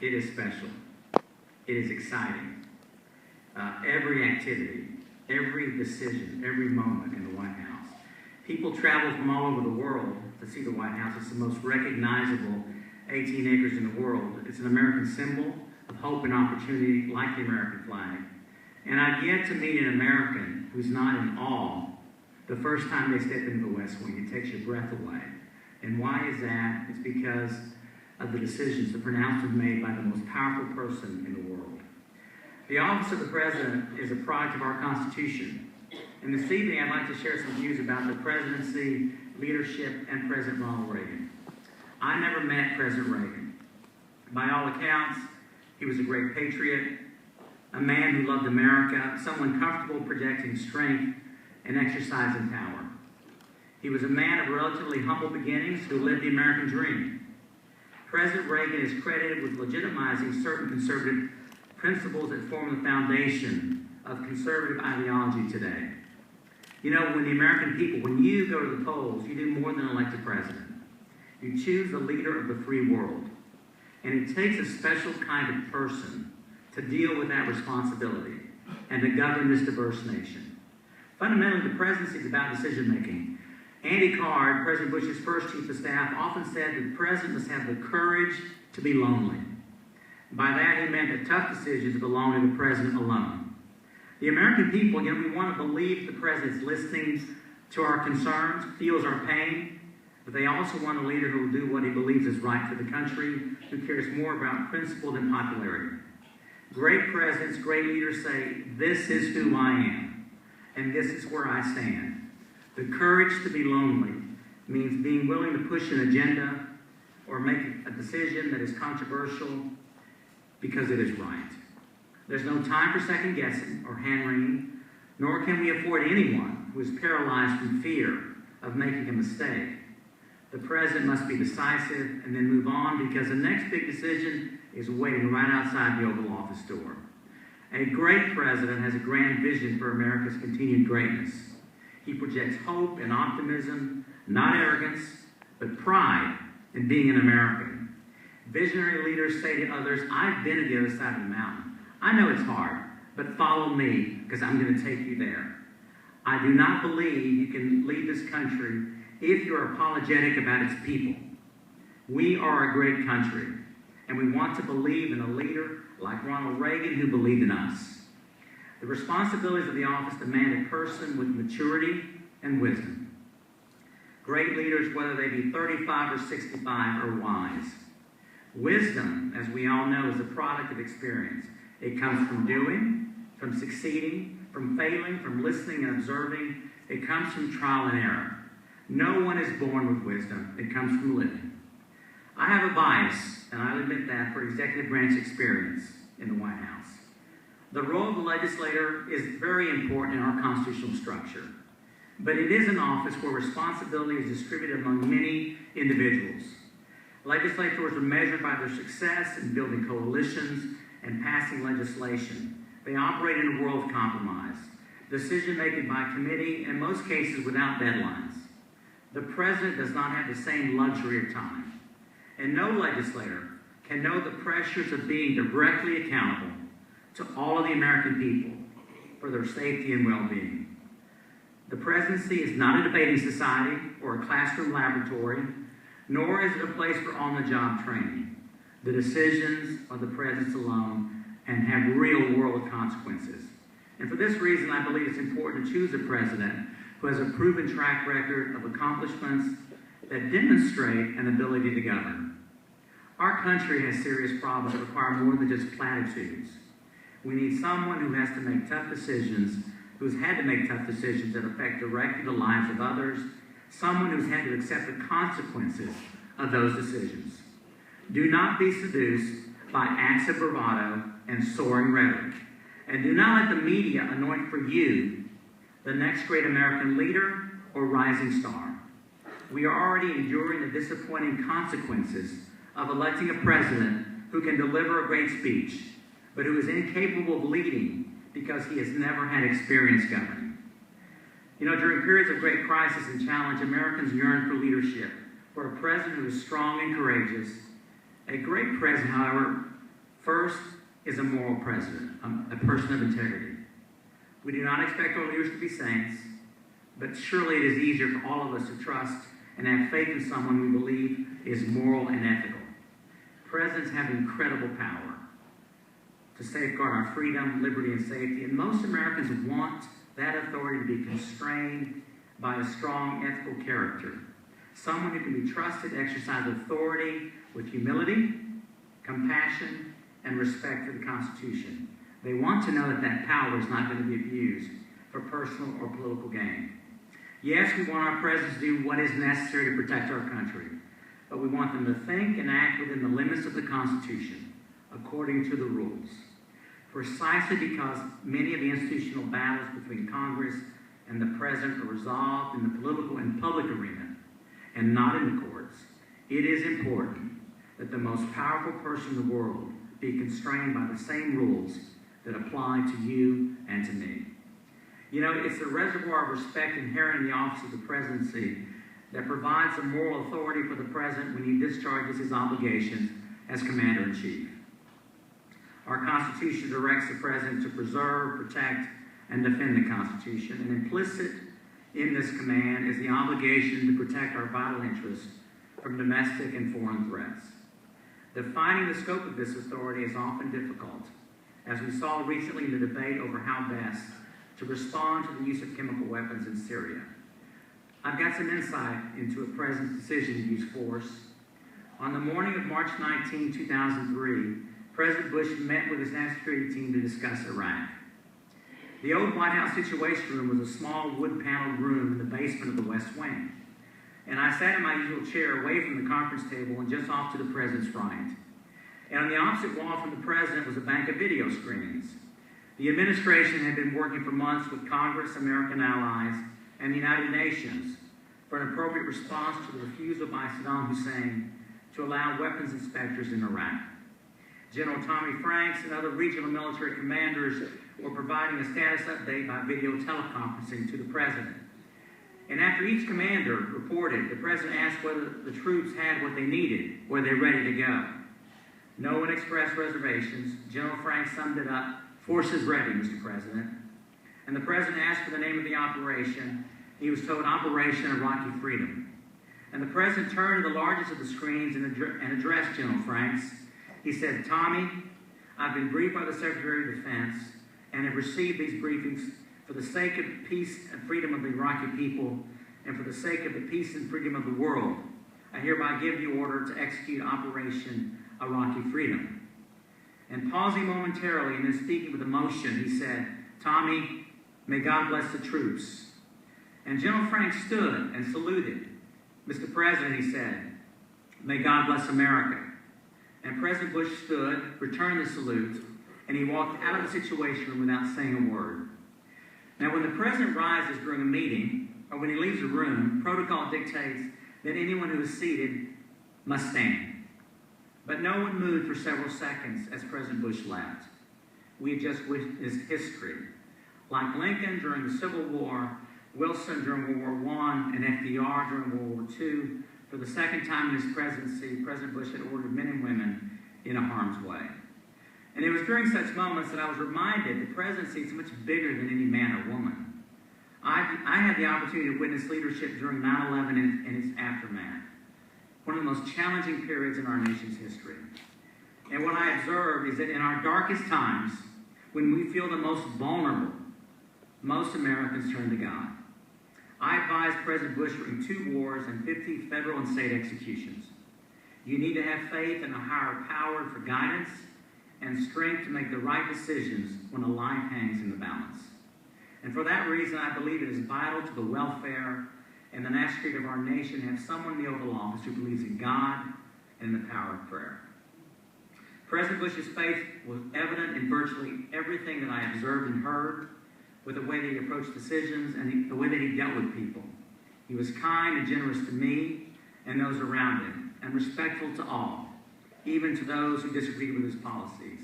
It is special. It is exciting. Every activity, every decision, every moment in the White House. People travel from all over the world to see the White House. It's the most recognizable 18 acres in the world. It's an American symbol of hope and opportunity, like the American flag. And I've yet to meet an American who's not in awe the first time they step into the West Wing. It takes your breath away. And why is that? It's because of the decisions, the pronouncements made by the most powerful person in the world. The office of the President is a product of our Constitution. And this evening, I'd like to share some views about the presidency, leadership, and President Ronald Reagan. I never met President Reagan. By all accounts, he was a great patriot, a man who loved America, someone comfortable projecting strength and exercising power. He was a man of relatively humble beginnings who lived the American dream. President Reagan is credited with legitimizing certain conservative principles that form the foundation of conservative ideology today. You know, when the American people, when you go to the polls, you do more than elect a president. You choose the leader of the free world. And it takes a special kind of person to deal with that responsibility and to govern this diverse nation. Fundamentally, the presidency is about decision-making. Andy Card, President Bush's first chief of staff, often said that the president must have the courage to be lonely. By that, he meant that tough decisions belong to the president alone. The American people, you know, we want to believe the president's listening to our concerns, feels our pain, but they also want a leader who will do what he believes is right for the country, who cares more about principle than popularity. Great presidents, great leaders say, "This is who I am, and this is where I stand." The courage to be lonely means being willing to push an agenda or make a decision that is controversial because it is right. There's no time for second guessing or hand-wringing, nor can we afford anyone who is paralyzed from fear of making a mistake. The president must be decisive and then move on, because the next big decision is waiting right outside the Oval Office door. A great president has a grand vision for America's continued greatness. He projects hope and optimism, not arrogance, but pride in being an American. Visionary leaders say to others, "I've been to the other side of the mountain. I know it's hard, but follow me, because I'm going to take you there." I do not believe you can lead this country if you're apologetic about its people. We are a great country, and we want to believe in a leader like Ronald Reagan who believed in us. The responsibilities of the office demand a person with maturity and wisdom. Great leaders, whether they be 35 or 65, are wise. Wisdom, as we all know, is a product of experience. It comes from doing, from succeeding, from failing, from listening and observing. It comes from trial and error. No one is born with wisdom. It comes from living. I have a bias, and I'll admit that, for executive branch experience in the White House. The role of the legislator is very important in our constitutional structure, but it is an office where responsibility is distributed among many individuals. Legislators are measured by their success in building coalitions and passing legislation. They operate in a world of compromise, decision-making by committee, in most cases without deadlines. The president does not have the same luxury of time, and no legislator can know the pressures of being directly accountable to all of the American people for their safety and well-being. The presidency is not a debating society or a classroom laboratory, nor is it a place for on-the-job training. The decisions are the president's alone and have real-world consequences. And for this reason, I believe it's important to choose a president who has a proven track record of accomplishments that demonstrate an ability to govern. Our country has serious problems that require more than just platitudes. We need someone who has to make tough decisions, who's had to make tough decisions that affect directly the lives of others, someone who's had to accept the consequences of those decisions. Do not be seduced by acts of bravado and soaring rhetoric. And do not let the media anoint for you the next great American leader or rising star. We are already enduring the disappointing consequences of electing a president who can deliver a great speech, but who is incapable of leading because he has never had experience governing. You know, during periods of great crisis and challenge, Americans yearn for leadership, for a president who is strong and courageous. A great president, however, First is a moral president, a person of integrity. We do not expect our leaders to be saints, but surely it is easier for all of us to trust and have faith in someone we believe is moral and ethical. Presidents have incredible power to safeguard our freedom, liberty, and safety, and most Americans want that authority to be constrained by a strong ethical character, someone who can be trusted to exercise authority with humility, compassion, and respect for the Constitution. They want to know that that power is not going to be abused for personal or political gain. Yes, we want our presidents to do what is necessary to protect our country, but we want them to think and act within the limits of the Constitution, according to the rules. Precisely because many of the institutional battles between Congress and the president are resolved in the political and public arena, and not in the courts, it is important that the most powerful person in the world be constrained by the same rules that apply to you and to me. You know, it's the reservoir of respect inherent in the office of the presidency that provides the moral authority for the president when he discharges his obligations as commander-in-chief. Our Constitution directs the president to preserve, protect, and defend the Constitution, and implicit in this command is the obligation to protect our vital interests from domestic and foreign threats. Defining the scope of this authority is often difficult, as we saw recently in the debate over how best to respond to the use of chemical weapons in Syria. I've got some insight into a president's decision to use force. On the morning of March 19, 2003, President Bush met with his national security team to discuss Iraq. The old White House Situation Room was a small wood-paneled room in the basement of the West Wing. And I sat in my usual chair away from the conference table and just off to the president's right. And on the opposite wall from the president was a bank of video screens. The administration had been working for months with Congress, American allies, and the United Nations for an appropriate response to the refusal by Saddam Hussein to allow weapons inspectors in Iraq. General Tommy Franks and other regional military commanders were providing a status update by video teleconferencing to the president. And after each commander reported, the president asked whether the troops had what they needed, were they ready to go. No one expressed reservations. General Franks summed it up, "Forces ready, Mr. President." And the president asked for the name of the operation. He was told Operation Iraqi Freedom. And the president turned to the largest of the screens and addressed General Franks. He said, "Tommy, I've been briefed by the Secretary of Defense and have received these briefings for the sake of peace and freedom of the Iraqi people and for the sake of the peace and freedom of the world. I hereby give the order to execute Operation Iraqi Freedom." And pausing momentarily and then speaking with emotion, he said, "Tommy, may God bless the troops." And General Franks stood and saluted. "Mr. President," he said, "may God bless America." And President Bush stood, returned the salute, and he walked out of the Situation Room without saying a word. Now, when the president rises during a meeting, or when he leaves a room, protocol dictates that anyone who is seated must stand. But no one moved for several seconds as President Bush left. We had just witnessed history. Like Lincoln during the Civil War, Wilson during World War I, and FDR during World War II, for the second time in his presidency, President Bush had ordered men and women into harm's way. And it was during such moments that I was reminded the presidency is much bigger than any man or woman. I had the opportunity to witness leadership during 9/11 and its aftermath, one of the most challenging periods in our nation's history. And what I observed is that in our darkest times, when we feel the most vulnerable, most Americans turn to God. I advised President Bush during 2 wars and 50 federal and state executions. You need to have faith in a higher power for guidance and strength to make the right decisions when a life hangs in the balance. And for that reason, I believe it is vital to the welfare and the national security of our nation to have someone in the Oval Office who believes in God and in the power of prayer. President Bush's faith was evident in virtually everything that I observed and heard, with the way that he approached decisions and the way that he dealt with people. He was kind and generous to me and those around him, and respectful to all, even to those who disagreed with his policies.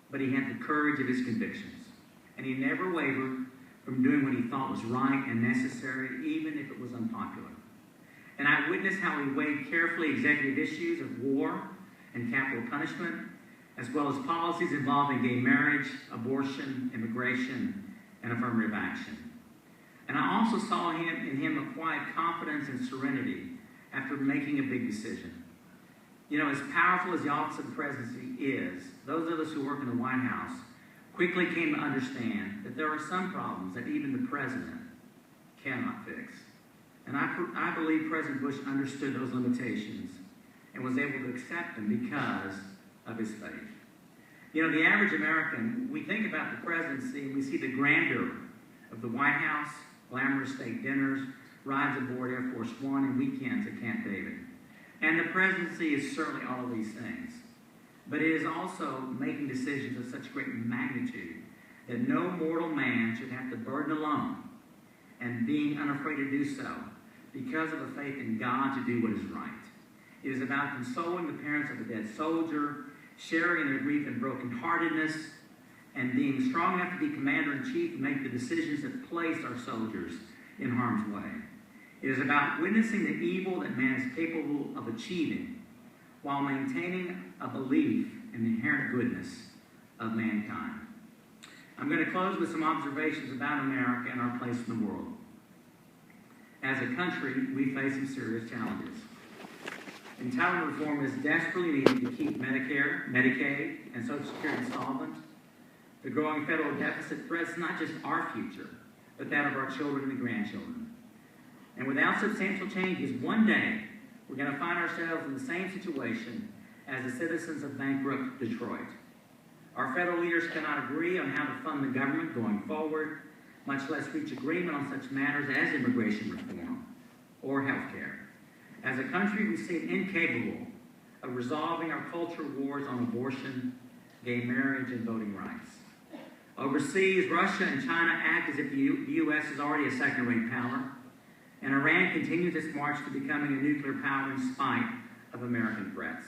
But he had the courage of his convictions, and he never wavered from doing what he thought was right and necessary, even if it was unpopular. And I witnessed how he weighed carefully executive issues of war and capital punishment as well as policies involving gay marriage, abortion, immigration, and affirmative action. And I also saw in him a quiet confidence and serenity after making a big decision. You know, as powerful as the office of the presidency is, those of us who work in the White House quickly came to understand that there are some problems that even the president cannot fix. And I believe President Bush understood those limitations and was able to accept them because of his faith. You know, the average American, we think about the presidency and we see the grandeur of the White House, glamorous state dinners, rides aboard Air Force One, and weekends at Camp David. And the presidency is certainly all of these things. But it is also making decisions of such great magnitude that no mortal man should have to burden alone and being unafraid to do so because of a faith in God to do what is right. It is about consoling the parents of a dead soldier, sharing in their grief and brokenheartedness, and being strong enough to be commander-in-chief and make the decisions that place our soldiers in harm's way. It is about witnessing the evil that man is capable of achieving while maintaining a belief in the inherent goodness of mankind. I'm going to close with some observations about America and our place in the world. As a country, we face some serious challenges. Entitlement reform is desperately needed to keep Medicare, Medicaid, and Social Security solvent. The growing federal deficit threatens not just our future, but that of our children and grandchildren. And without substantial changes, one day we're going to find ourselves in the same situation as the citizens of bankrupt Detroit. Our federal leaders cannot agree on how to fund the government going forward, much less reach agreement on such matters as immigration reform or health care. As a country, we seem incapable of resolving our cultural wars on abortion, gay marriage, and voting rights. Overseas, Russia and China act as if the U.S. is already a second-rate power, and Iran continues its march to becoming a nuclear power in spite of American threats.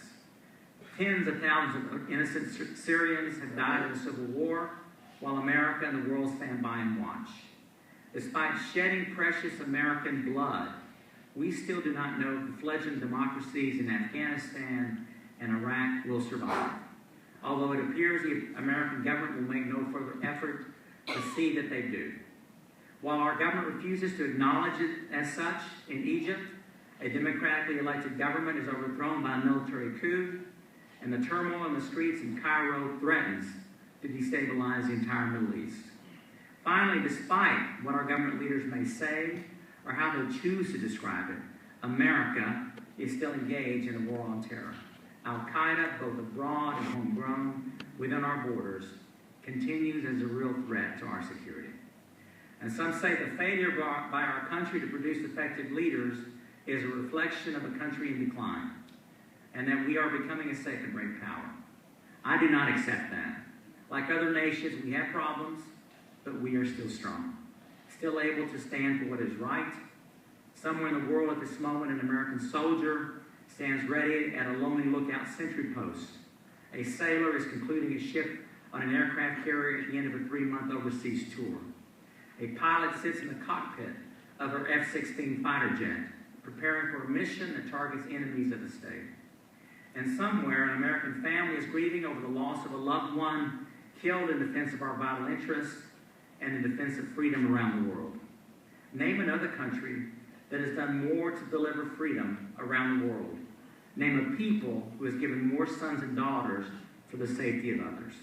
Tens of thousands of innocent Syrians have died in the civil war, while America and the world stand by and watch. Despite shedding precious American blood, we still do not know if the fledgling democracies in Afghanistan and Iraq will survive, although it appears the American government will make no further effort to see that they do. While our government refuses to acknowledge it as such, in Egypt, a democratically elected government is overthrown by a military coup, and the turmoil in the streets in Cairo threatens to destabilize the entire Middle East. Finally, despite what our government leaders may say or how they choose to describe it, America is still engaged in a war on terror. Al-Qaeda, both abroad and homegrown within our borders, continues as a real threat to our security. And some say the failure by our country to produce effective leaders is a reflection of a country in decline, and that we are becoming a second-rate power. I do not accept that. Like other nations, we have problems, but we are still strong, still able to stand for what is right. Somewhere in the world at this moment, an American soldier stands ready at a lonely lookout sentry post. A sailor is concluding a shift on an aircraft carrier at the end of a 3-month overseas tour. A pilot sits in the cockpit of her F-16 fighter jet, preparing for a mission that targets enemies of the state. And somewhere, an American family is grieving over the loss of a loved one killed in defense of our vital interests and in defense of freedom around the world. Name another country that has done more to deliver freedom around the world. Name a people who has given more sons and daughters for the safety of others.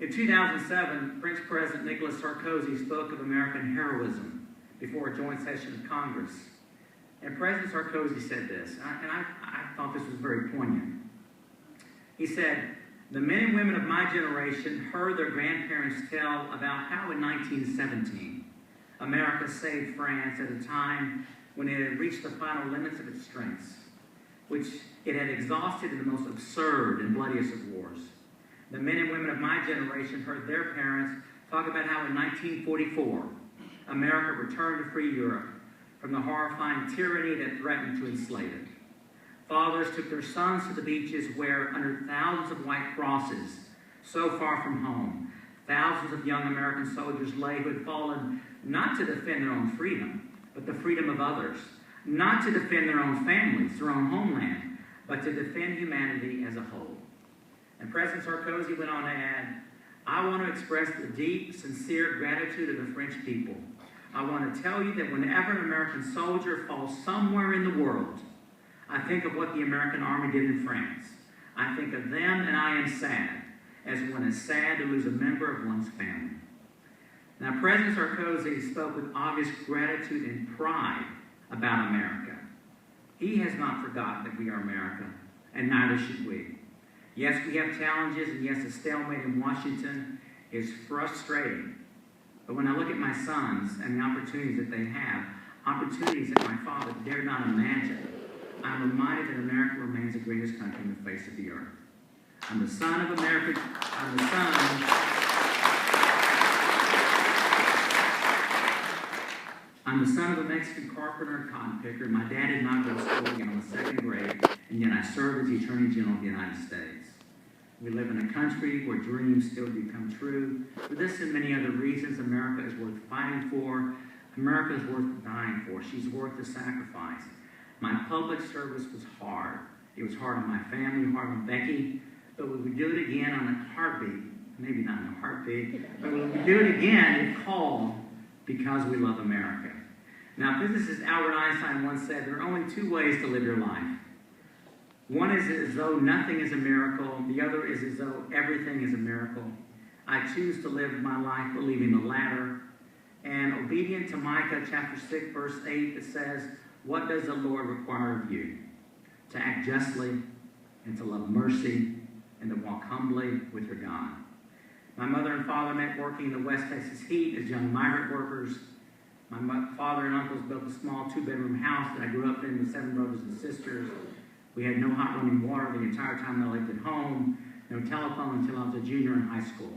In 2007, French President Nicolas Sarkozy spoke of American heroism before a joint session of Congress. And President Sarkozy said this, and I thought this was very poignant. He said, "The men and women of my generation heard their grandparents tell about how in 1917, America saved France at a time when it had reached the final limits of its strengths, which it had exhausted in the most absurd and bloodiest of wars. The men and women of my generation heard their parents talk about how in 1944, America returned to free Europe from the horrifying tyranny that threatened to enslave it. Fathers took their sons to the beaches where, under thousands of white crosses, so far from home, thousands of young American soldiers lay who had fallen not to defend their own freedom, but the freedom of others, not to defend their own families, their own homeland, but to defend humanity as a whole. And President Sarkozy went on to add, I want to express the deep, sincere gratitude of the French people. I want to tell you that whenever an American soldier falls somewhere in the world, I think of what the American army did in France. I think of them, and I am sad, as one is sad to lose a member of one's family. Now, President Sarkozy spoke with obvious gratitude and pride about America. He has not forgotten that we are America, and neither should we. Yes, we have challenges, and yes, the stalemate in Washington is frustrating. But when I look at my sons and the opportunities that they have, opportunities that my father dared not imagine, I'm reminded that America remains the greatest country on the face of the earth. I'm the son of America. I'm the son of a Mexican carpenter and cotton picker. My dad did not go to school again in the second grade, and yet I served as the Attorney General of the United States. We live in a country where dreams still become true. For this and many other reasons, America is worth fighting for. America is worth dying for. She's worth the sacrifice. My public service was hard. It was hard on my family, hard on Becky. But would we do it again on a heartbeat? Maybe not in a heartbeat. But would we do it again if called because we love America? Now, physicist Albert Einstein once said, there are only two ways to live your life. One is as though nothing is a miracle. The other is as though everything is a miracle. I choose to live my life believing the latter. And obedient to Micah chapter 6, verse 8, it says, what does the Lord require of you? To act justly and to love mercy and to walk humbly with your God. My mother and father met working in the West Texas heat as young migrant workers. My father and uncles built a small 2-bedroom house that I grew up in with 7 brothers and sisters. We had no hot running water the entire time I lived at home, no telephone until I was a junior in high school.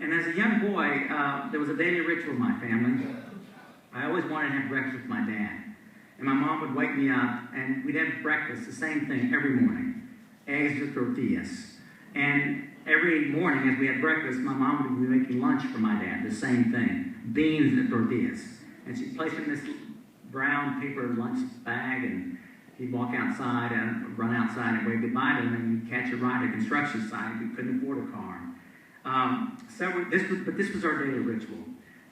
And as a young boy, there was a daily ritual in my family. I always wanted to have breakfast with my dad. And my mom would wake me up, and we'd have breakfast, the same thing every morning, eggs with tortillas. And every morning as we had breakfast, my mom would be making lunch for my dad, the same thing, beans and tortillas. And she'd place it in this brown paper lunch bag, and he'd walk outside and run outside and wave goodbye to him, and he'd catch a ride at a construction site. We couldn't afford a car. This was our daily ritual.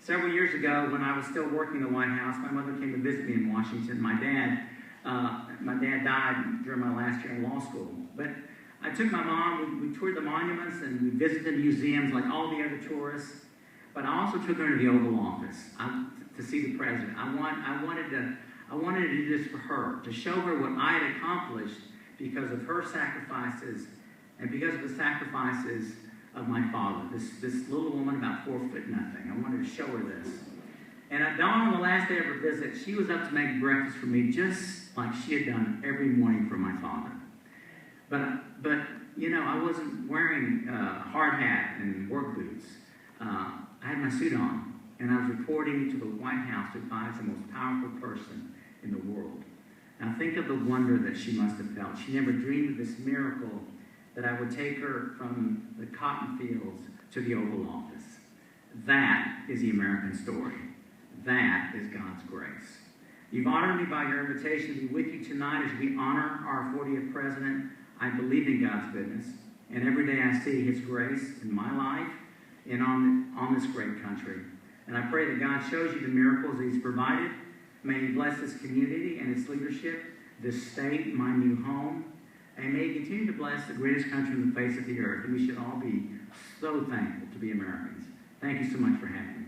Several years ago, when I was still working in the White House, my mother came to visit me in Washington. My dad died during my last year in law school. But I took my mom, we toured the monuments, and we visited the museums like all the other tourists. But I also took her to the Oval Office to see the president. I wanted to do this for her, to show her what I had accomplished because of her sacrifices and because of the sacrifices of my father, this little woman about 4 foot nothing. I wanted to show her this. And at dawn on the last day of her visit, she was up to make breakfast for me just like she had done every morning for my father. But you know, I wasn't wearing a hard hat and work boots. I had my suit on, and I was reporting to the White House to advise the most powerful person in the world. Now think of the wonder that she must have felt. She never dreamed of this miracle that I would take her from the cotton fields to the Oval Office. That is the American story. That is God's grace. You've honored me by your invitation to be with you tonight as we honor our 40th president. I believe in God's goodness, and every day I see his grace in my life and on this great country. And I pray that God shows you the miracles that he's provided. May he bless this community and its leadership, this state, my new home. And may he continue to bless the greatest country on the face of the earth. And we should all be so thankful to be Americans. Thank you so much for having me.